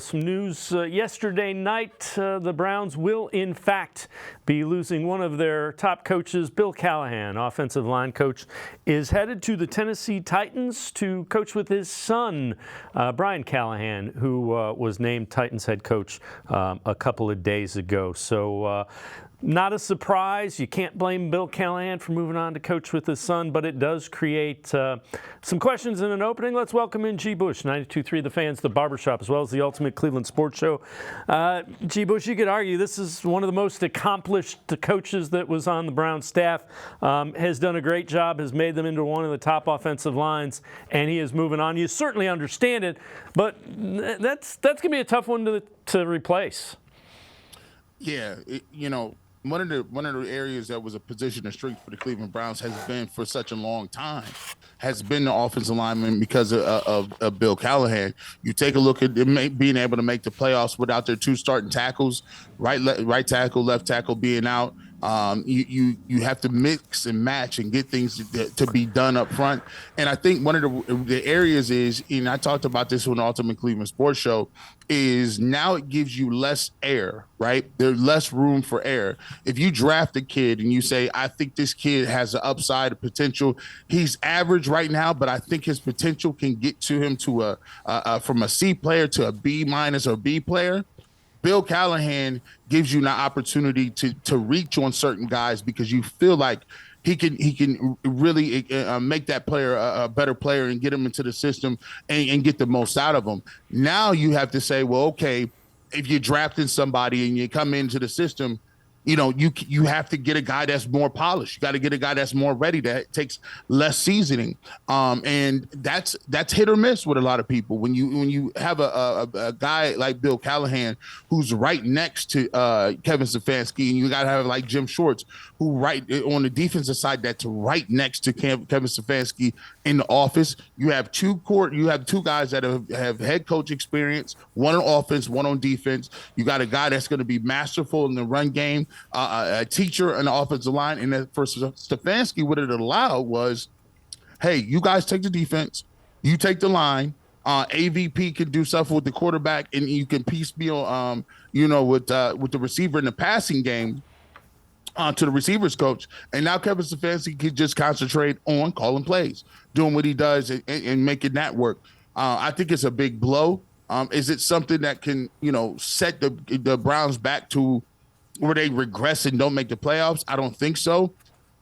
Some news yesterday night, the Browns will in fact be losing one of their top coaches. Bill Callahan, offensive line coach, is headed to the Tennessee Titans to coach with his son, Brian Callahan, who was named Titans head coach a couple of days ago. So not a surprise. You can't blame Bill Callahan for moving on to coach with his son, but it does create some questions in an opening. Let's welcome in G. Bush, 92.3 The Fans, the Barbershop, as well as the Ultimate Cleveland Sports Show. G. Bush, you could argue this is one of the most accomplished coaches that was on the Browns staff, has done a great job, has made them into one of the top offensive lines, and he is moving on. You certainly understand it, but that's going to be a tough one to replace. Yeah, one of the areas that was a position of strength for the Cleveland Browns has been for such a long time, has been the offensive lineman because of Bill Callahan. You take a look at being able to make the playoffs without their two starting tackles, right tackle, left tackle being out. You have to mix and match and get things to be done up front. And I think one of the areas is, and I talked about this on the Ultimate Cleveland Sports Show, is now it gives you less air, right? There's less room for air. If you draft a kid and you say, I think this kid has an upside potential, he's average right now, but I think his potential can get to him to from a C player to a B minus or B player. Bill Callahan gives you an opportunity to reach on certain guys because you feel like he can really make that player a better player and get him into the system and get the most out of him. Now you have to say, well, okay, if you're drafting somebody and you come into the system, you have to get a guy that's more polished. You got to get a guy that's more ready, that takes less seasoning. And that's hit or miss with a lot of people. When you have a guy like Bill Callahan who's right next to Kevin Stefanski, and you got to have like Jim Schwartz, who right on the defensive side that's right next to Kevin Stefanski in the office. You have two guys that have head coach experience, one on offense, one on defense. You got a guy that's going to be masterful in the run game. A teacher and the offensive line. And for Stefanski, what it allowed was, hey, you guys take the defense, you take the line, AVP can do stuff with the quarterback, and you can piecemeal, with the receiver in the passing game to the receivers coach. And now Kevin Stefanski can just concentrate on calling plays, doing what he does and making that work. I think it's a big blow. Is it something that can, set the Browns back to where they regress and don't make the playoffs? I don't think so.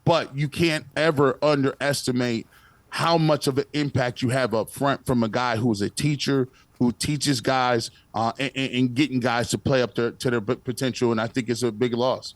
But you can't ever underestimate how much of an impact you have up front from a guy who is a teacher, who teaches guys and getting guys to play up to their potential. And I think it's a big loss.